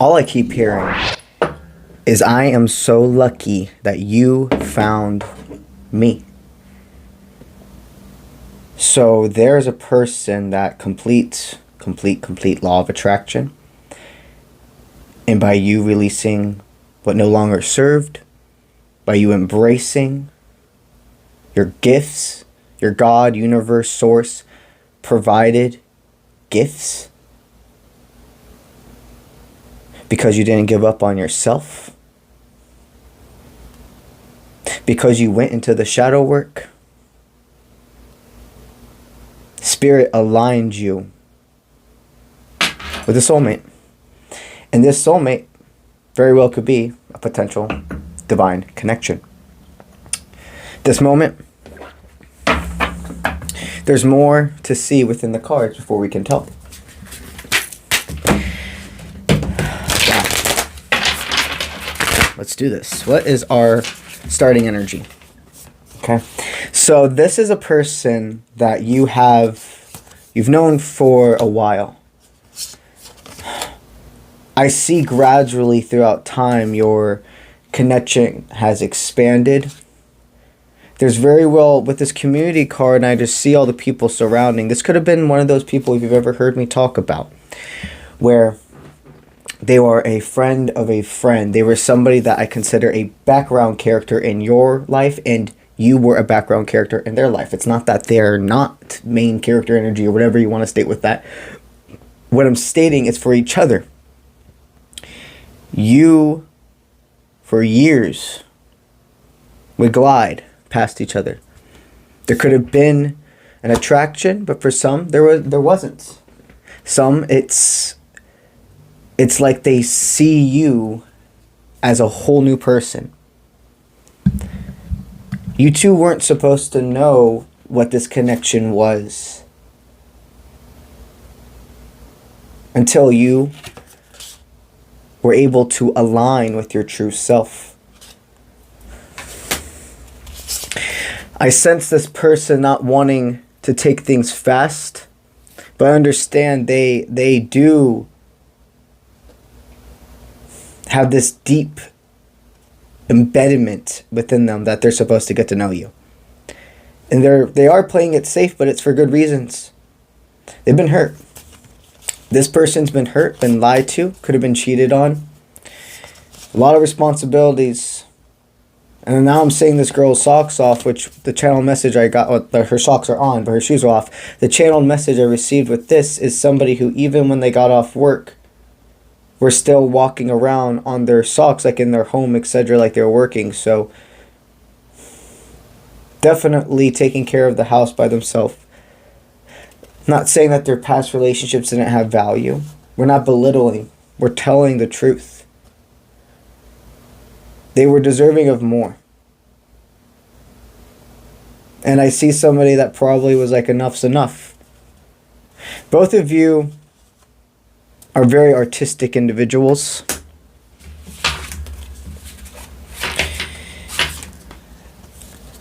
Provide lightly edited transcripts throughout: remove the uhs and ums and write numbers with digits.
All I keep hearing is I am so lucky that you found me. So there's a person that completes complete law of attraction. And by you releasing what no longer served, by you embracing your gifts, your God, universe, source provided gifts, because you didn't give up on yourself, because you went into the shadow work, Spirit aligned you with a soulmate. And this soulmate very well could be a potential divine connection. This moment, there's more to see within the cards before we can tell. Wow. Let's do this. What is our starting energy? Okay. So this is a person that you've known for a while. I see gradually throughout time your connection has expanded. There's very well, with this community card, and I just see all the people surrounding. This could have been one of those people if you've ever heard me talk about, where they were a friend of a friend. They were somebody that I consider a background character in your life, and you were a background character in their life. It's not that they're not main character energy or whatever you want to state with that. What I'm stating is for each other. You, for years, would glide past each other. There could have been an attraction, but for some, there wasn't. Some, it's like they see you as a whole new person. You two weren't supposed to know what this connection was until you were able to align with your true self. I sense this person not wanting to take things fast, but I understand they do have this deep embedment within them that they're supposed to get to know you. And they are playing it safe, but it's for good reasons. They've been hurt. This person's been hurt, been lied to, could have been cheated on. A lot of responsibilities. And now I'm saying this girl's socks off, which the channel message I got, her socks are on, but her shoes are off. The channel message I received with this is somebody who, even when they got off work, were still walking around on their socks, like in their home, etc., like they were working. So definitely taking care of the house by themselves. Not saying that their past relationships didn't have value. We're not belittling. We're telling the truth. They were deserving of more. And I see somebody that probably was like, enough's enough. Both of you are very artistic individuals.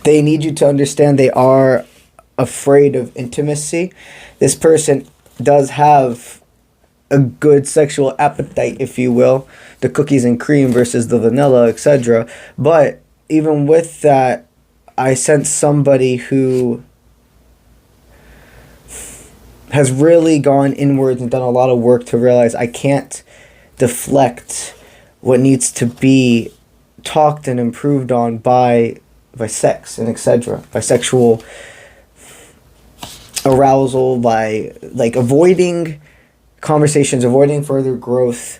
They need you to understand they are afraid of intimacy. This person does have a good sexual appetite, if you will. The cookies and cream versus the vanilla, etc. But even with that, I sense somebody who has really gone inwards and done a lot of work to realize I can't deflect what needs to be talked and improved on by sex and etc. By sexual arousal, by like avoiding conversations, avoiding further growth,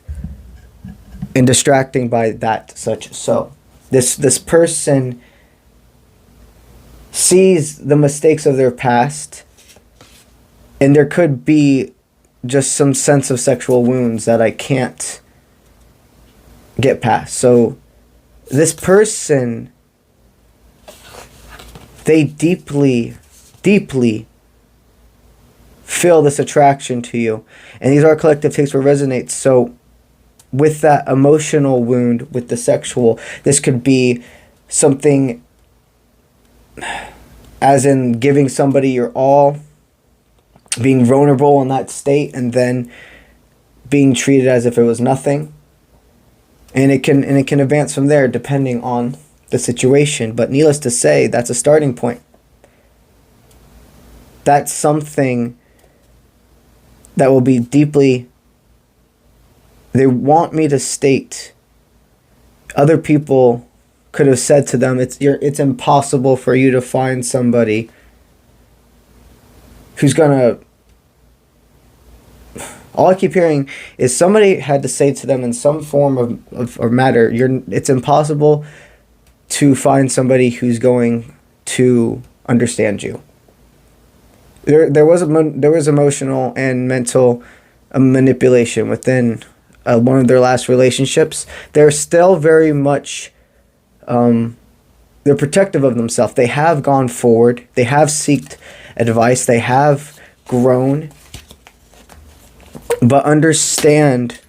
and distracting by that such. So this person sees the mistakes of their past, and there could be just some sense of sexual wounds that I can't get past. So this person, they deeply feel this attraction to you. And these are collective takes for resonates. So with that emotional wound, with the sexual, this could be something as in giving somebody your all, being vulnerable in that state, and then being treated as if it was nothing. And it can advance from there depending on the situation. But needless to say, that's a starting point. That's something that will be deeply... They want me to state. Other people could have said to them, it's impossible for you to find somebody who's gonna... All I keep hearing is somebody had to say to them in some form of matter, it's impossible to find somebody who's going to understand you. There was emotional and mental manipulation within one of their last relationships. They're still very much, they're protective of themselves. They have gone forward. They have sought advice. They have grown. But understand,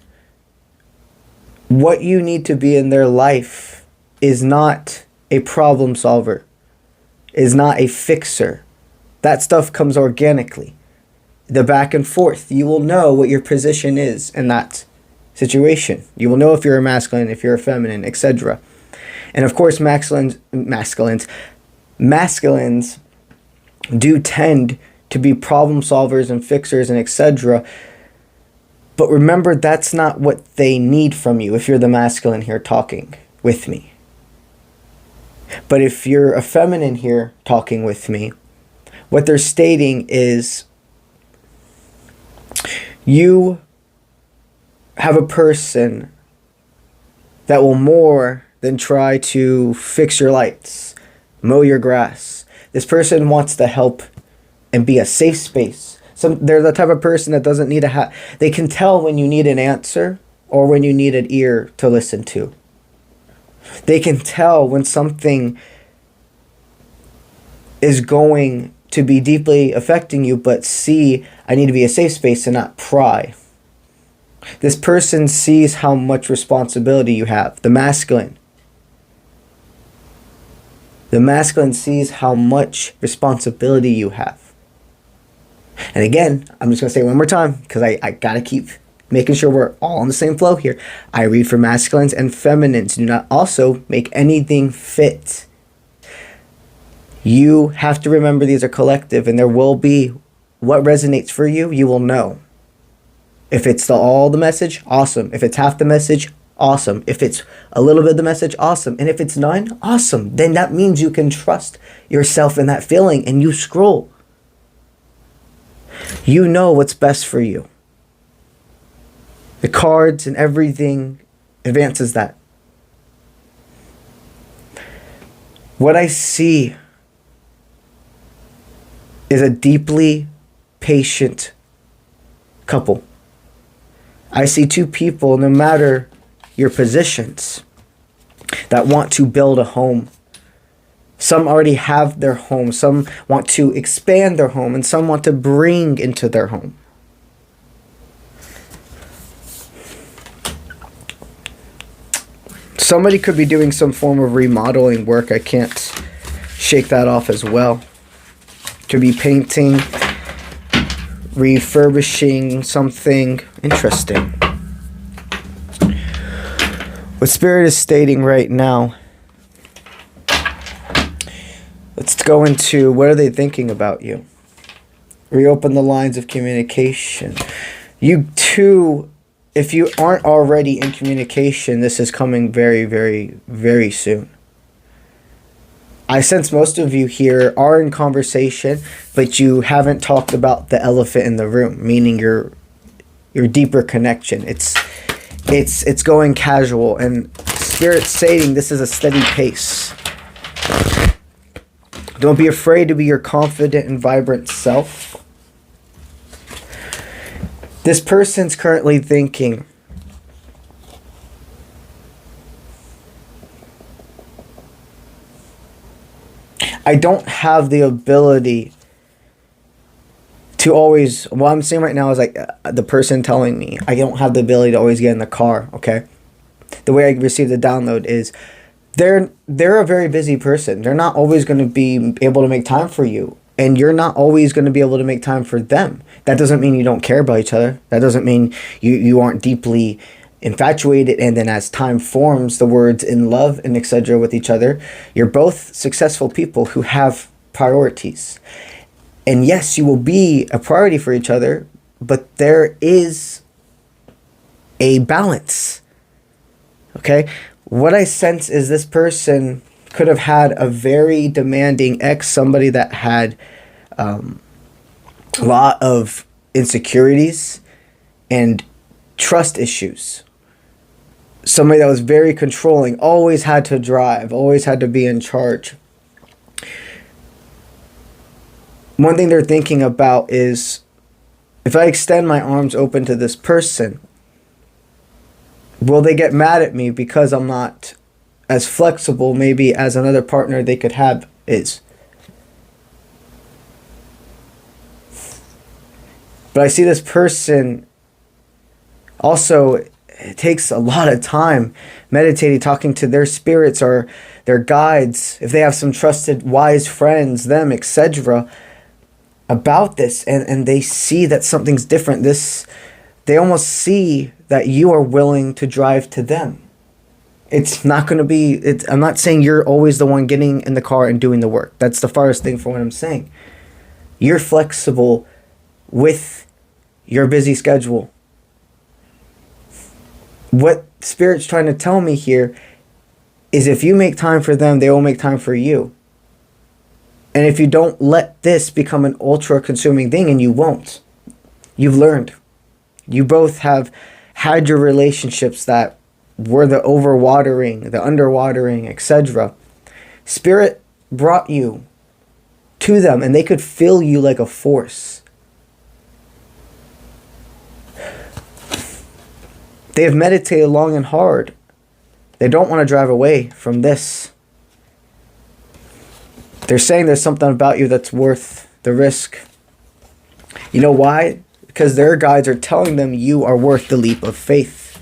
what you need to be in their life is not a problem solver, is not a fixer. That stuff comes organically. The back and forth, you will know what your position is in that situation. You will know if you're a masculine, if you're a feminine, etc. And of course, masculines do tend to be problem solvers and fixers and etc. But remember, that's not what they need from you if you're the masculine here talking with me. But if you're a feminine here talking with me, what they're stating is you have a person that will more than try to fix your lights, mow your grass. This person wants to help and be a safe space. They're the type of person that doesn't need they can tell when you need an answer or when you need an ear to listen to. They can tell when something is going to be deeply affecting you, but I need to be a safe space and not pry. This person sees how much responsibility you have. The masculine sees how much responsibility you have. And again, I'm just going to say it one more time because I got to keep making sure we're all on the same flow here. I read for masculines and feminines. Do not also make anything fit. You have to remember these are collective, and there will be what resonates for you, you will know. If it's all the message, awesome. If it's half the message, awesome. If it's a little bit of the message, awesome. And if it's none, awesome. Then that means you can trust yourself in that feeling and you scroll. You know what's best for you. The cards and everything advances that. What I see is a deeply patient couple. I see two people, no matter your positions, that want to build a home. Some already have their home. Some want to expand their home, and some want to bring into their home. Somebody could be doing some form of remodeling work. I can't shake that off as well. Could be painting, refurbishing something interesting. What Spirit is stating right now, let's go into what are they thinking about you. Reopen the lines of communication. You two, if you aren't already in communication, this is coming very, very, very soon. I sense most of you here are in conversation, but you haven't talked about the elephant in the room, meaning your deeper connection. It's going casual, and Spirit's saying this is a steady pace. Don't be afraid to be your confident and vibrant self. This person's currently thinking, I don't have the ability to always, what I'm saying right now is like the person telling me, I don't have the ability to always get in the car, okay? The way I receive the download is, they're a very busy person. They're not always going to be able to make time for you. And you're not always going to be able to make time for them. That doesn't mean you don't care about each other. That doesn't mean you aren't deeply infatuated, and then as time forms the words in love and etc. with each other, you're both successful people who have priorities. And yes, you will be a priority for each other, but there is a balance. Okay? What I sense is this person could have had a very demanding ex, somebody that had a lot of insecurities and trust issues. Somebody that was very controlling, always had to drive, always had to be in charge. One thing they're thinking about is, if I extend my arms open to this person, will they get mad at me because I'm not as flexible maybe as another partner they could have is? But I see this person also, it takes a lot of time meditating, talking to their spirits or their guides, if they have some trusted wise friends, them, etc., about this, and they see that something's different. They almost see that you are willing to drive to them. It's not going to be, I'm not saying you're always the one getting in the car and doing the work. That's the farthest thing from what I'm saying. You're flexible with your busy schedule. What Spirit's trying to tell me here is, if you make time for them, they will make time for you. And if you don't let this become an ultra consuming thing, and you won't, you've learned. You both have had your relationships that were the overwatering, the underwatering, etc. Spirit brought you to them, and they could feel you like a force. They have meditated long and hard. They don't want to drive away from this. They're saying there's something about you that's worth the risk. You know why? Because their guides are telling them you are worth the leap of faith.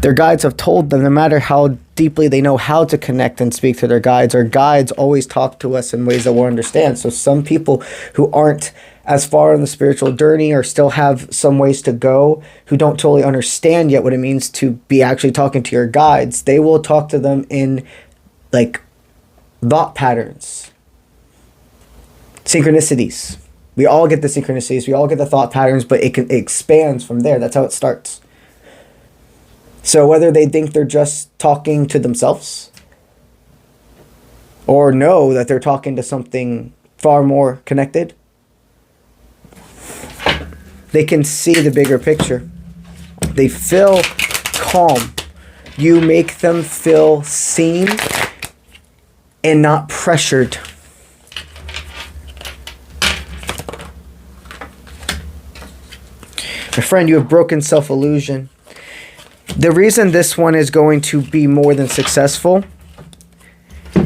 Their guides have told them, no matter how deeply they know how to connect and speak to their guides, our guides always talk to us in ways that we'll understand. So some people who aren't as far on the spiritual journey or still have some ways to go, who don't totally understand yet what it means to be actually talking to your guides, they will talk to them in like thought patterns, synchronicities. We all get the synchronicities, we all get the thought patterns, but it expands from there. That's how it starts. So whether they think they're just talking to themselves or know that they're talking to something far more connected, they can see the bigger picture. They feel calm. You make them feel seen and not pressured. My friend, you have broken self-illusion. The reason this one is going to be more than successful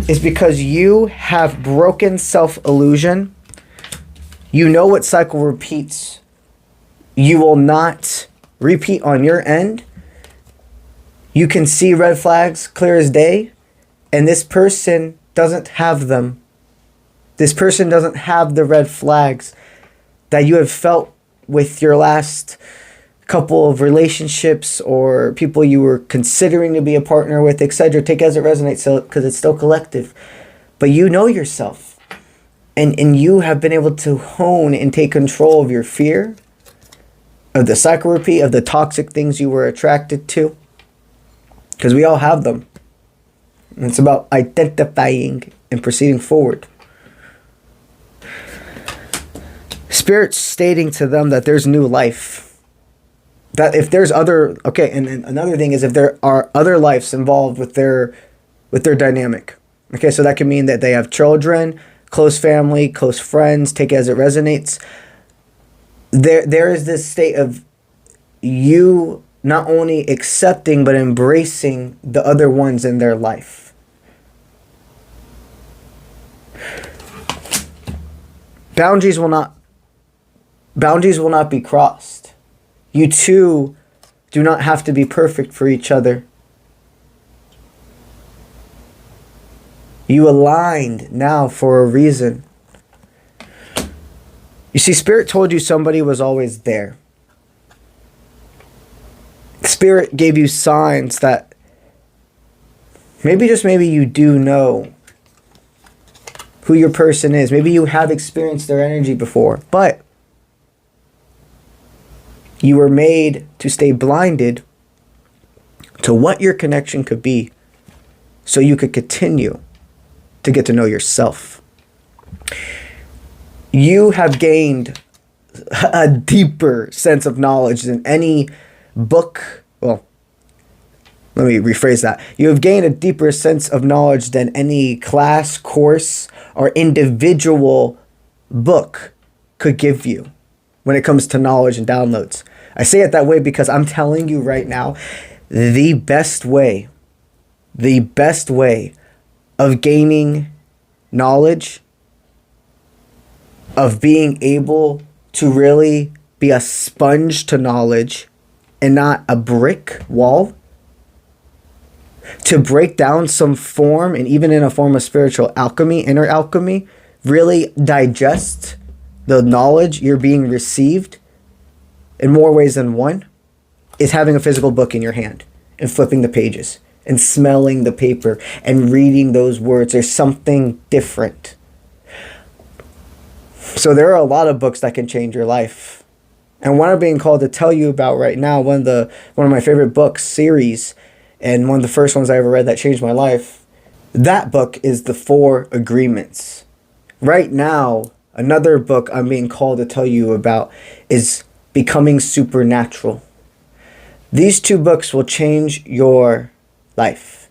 is because you have broken self-illusion. You know what cycle repeats. You will not repeat on your end. You can see red flags clear as day, and this person doesn't have them. This person doesn't have the red flags that you have felt with your last couple of relationships or people you were considering to be a partner with, etc. Take it as it resonates, so because it's still collective. But you know yourself. And you have been able to hone and take control of your fear, of the cycle repeat, of the toxic things you were attracted to. Because we all have them. And it's about identifying and proceeding forward. Spirit's stating to them that there's new life. That if there's other, okay, and another thing is if there are other lives involved with their dynamic. Okay, so that can mean that they have children, close family, close friends, take it as it resonates. There is this state of you not only accepting but embracing the other ones in their life. Boundaries will not be crossed. You two do not have to be perfect for each other. You aligned now for a reason. You see, Spirit told you somebody was always there. Spirit gave you signs that maybe, just maybe, you do know who your person is. Maybe you have experienced their energy before, but you were made to stay blinded to what your connection could be so you could continue to get to know yourself. You have gained a deeper sense of knowledge than any book. Well, let me rephrase that. You have gained a deeper sense of knowledge than any class, course, or individual book could give you when it comes to knowledge and downloads. I say it that way because I'm telling you right now, the best way of gaining knowledge, of being able to really be a sponge to knowledge and not a brick wall, to break down some form, and even in a form of spiritual alchemy, inner alchemy, really digest the knowledge you're being received in more ways than one, is having a physical book in your hand and flipping the pages and smelling the paper and reading those words. There's something different. So there are a lot of books that can change your life. And what I'm being called to tell you about right now, one of my favorite books series, and one of the first ones I ever read that changed my life, that book is The 4 Agreements. Right now, another book I'm being called to tell you about is Becoming Supernatural. These 2 books will change your life.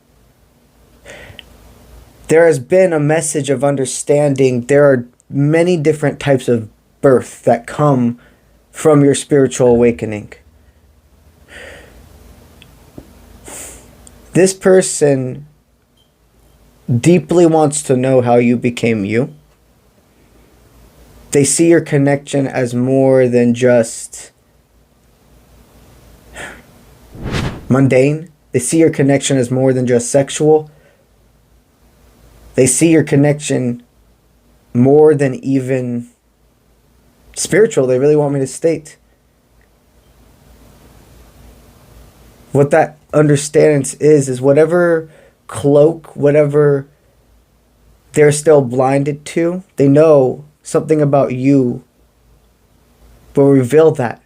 There has been a message of understanding there are many different types of birth that come from your spiritual awakening. This person deeply wants to know how you became you. They see your connection as more than just mundane. They see your connection as more than just sexual. They see your connection more than even spiritual. They really want me to state. What that understanding is whatever cloak, whatever they're still blinded to, they know something about you will reveal that.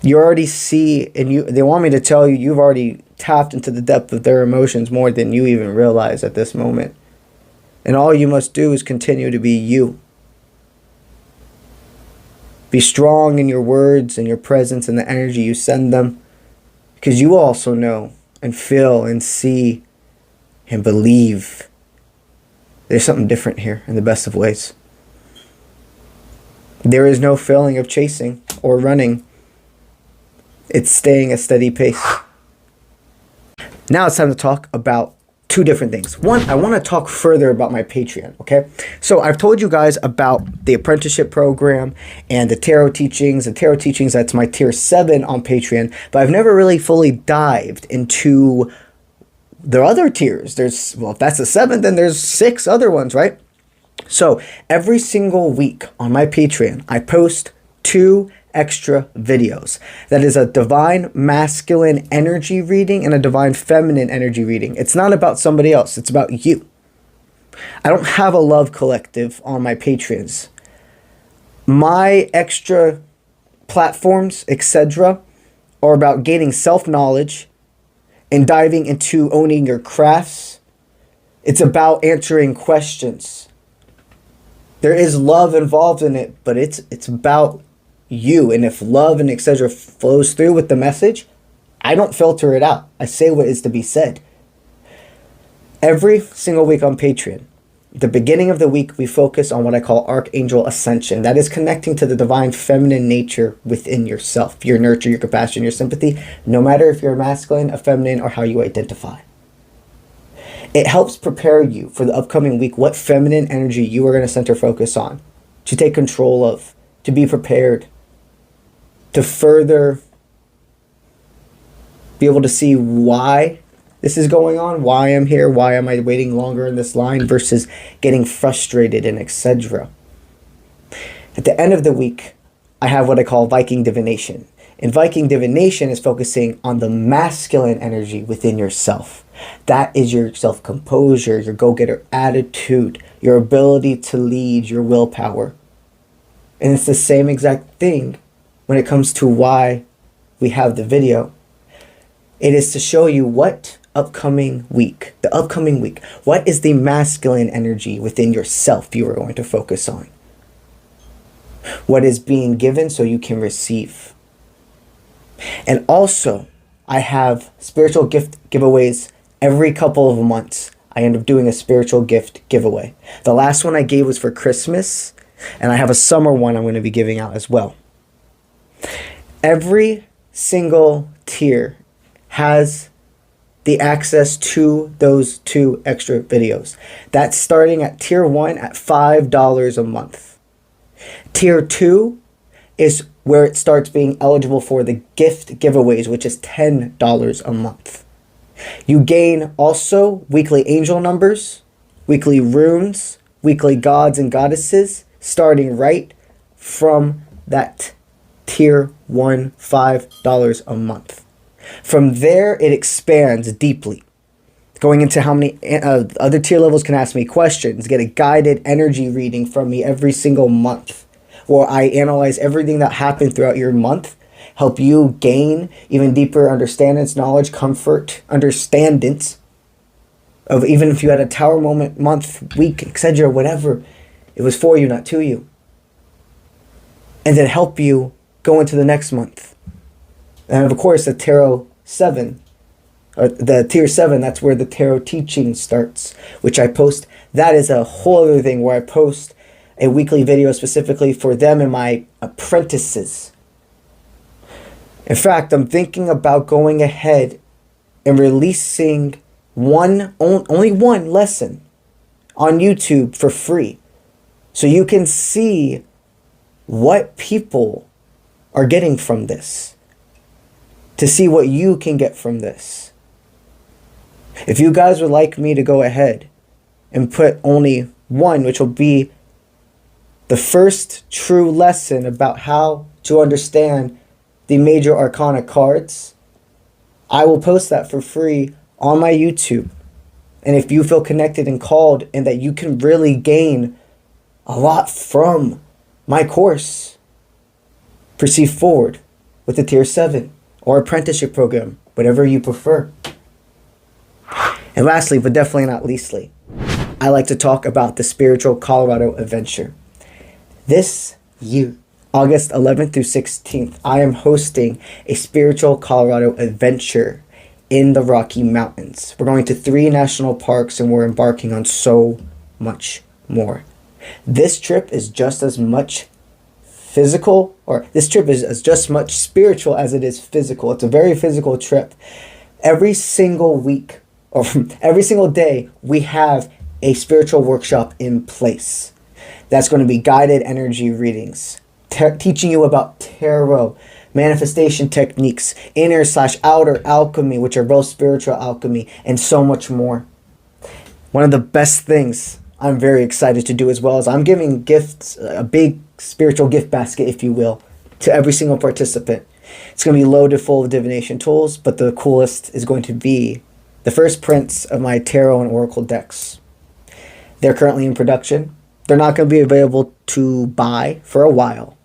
You already see, and they want me to tell you, you've already tapped into the depth of their emotions more than you even realize at this moment. And all you must do is continue to be you. Be strong in your words and your presence and the energy you send them, because you also know and feel and see and believe there's something different here in the best of ways. There is no feeling of chasing or running. It's staying a steady pace. Now it's time to talk about 2 different things. One, I want to talk further about my Patreon, okay? So I've told you guys about the apprenticeship program and the tarot teachings. The tarot teachings, that's my tier 7 on Patreon, but I've never really fully dived into the other tiers. If that's the 7th, then there's 6 other ones, right? So every single week on my Patreon, I post 2 extra videos. That is a divine masculine energy reading and a divine feminine energy reading. It's not about somebody else. It's about you. I don't have a love collective on my Patreons. My extra platforms, etc., are about gaining self-knowledge and diving into owning your crafts. It's about answering questions. There is love involved in it, but it's about you. And if love and etc. flows through with the message, I don't filter it out. I say what is to be said. Every single week on Patreon, the beginning of the week, we focus on what I call Archangel Ascension. That is connecting to the divine feminine nature within yourself, your nurture, your compassion, your sympathy, no matter if you're masculine, a feminine, or how you identify. It helps prepare you for the upcoming week, what feminine energy you are going to center focus on, to take control of, to be prepared, to further be able to see why this is going on, why I'm here, why am I waiting longer in this line versus getting frustrated and etc. At the end of the week, I have what I call Viking Divination. And Viking divination is focusing on the masculine energy within yourself. That is your self-composure, your go-getter attitude, your ability to lead, your willpower. And it's the same exact thing when it comes to why we have the video. It is to show you what the upcoming week, what is the masculine energy within yourself you are going to focus on. What is being given so you can receive. And also, I have spiritual gift giveaways every couple of months. I end up doing a spiritual gift giveaway. The last one I gave was for Christmas, and I have a summer one I'm going to be giving out as well. Every single tier has the access to those 2 extra videos. That's starting at tier 1 at $5 a month. Tier 2 is where it starts being eligible for the gift giveaways, which is $10 a month. You gain also weekly angel numbers, weekly runes, weekly gods and goddesses, starting right from that tier 1, $5 a month. From there, it expands deeply, going into how many other tier levels can ask me questions, get a guided energy reading from me every single month, where I analyze everything that happened throughout your month, help you gain even deeper understandings, knowledge, comfort, understandings of even if you had a tower moment, month, week, etc., whatever, it was for you, not to you. And then help you go into the next month. And of course, the Tarot 7, or the Tier 7, that's where the Tarot teaching starts, which I post. That is a whole other thing where I post a weekly video specifically for them and my apprentices. In fact, I'm thinking about going ahead and releasing only one lesson on YouTube for free. So you can see what people are getting from this. To see what you can get from this. If you guys would like me to go ahead and put only one, which will be the first true lesson about how to understand the major arcana cards, I will post that for free on my YouTube. And if you feel connected and called and that you can really gain a lot from my course, proceed forward with the Tier 7 or apprenticeship program, whatever you prefer. And lastly, but definitely not leastly, I like to talk about the Spiritual Colorado Adventure. This year, August 11th through 16th, I am hosting a Spiritual Colorado Adventure in the Rocky Mountains. We're going to 3 national parks and we're embarking on so much more. This trip is just as much physical, or this trip is as just much spiritual as it is physical. It's a very physical trip. Every single week, or every single day, we have a spiritual workshop in place. That's going to be guided energy readings, teaching you about tarot, manifestation techniques, inner/outer alchemy, which are both spiritual alchemy, and so much more. One of the best things I'm very excited to do as well is I'm giving gifts, a big spiritual gift basket, if you will, to every single participant. It's going to be loaded full of divination tools, but the coolest is going to be the first prints of my tarot and oracle decks. They're currently in production. They're not going to be available to buy for a while.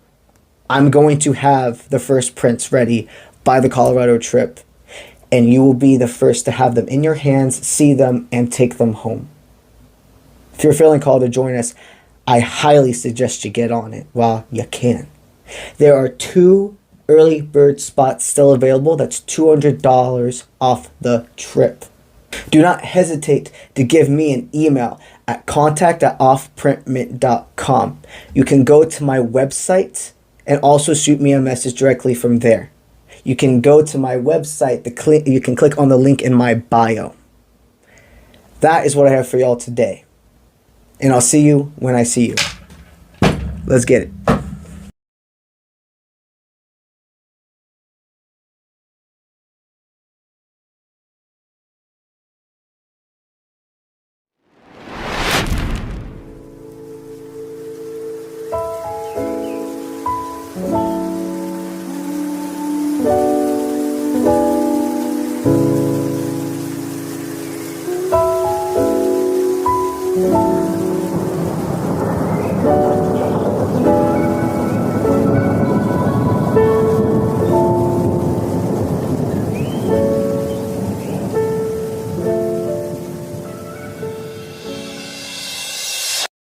I'm going to have the first prints ready by the Colorado trip, and you will be the first to have them in your hands, see them, and take them home. If you're feeling called to join us, I highly suggest you get on it while you can. There are 2 early bird spots still available. That's $200 off the trip. Do not hesitate to give me an email at contact@offprintmint.com. You can go to my website and also shoot me a message directly from there. You can go to my website. You can click on the link in my bio. That is what I have for y'all today. And I'll see you when I see you. Let's get it.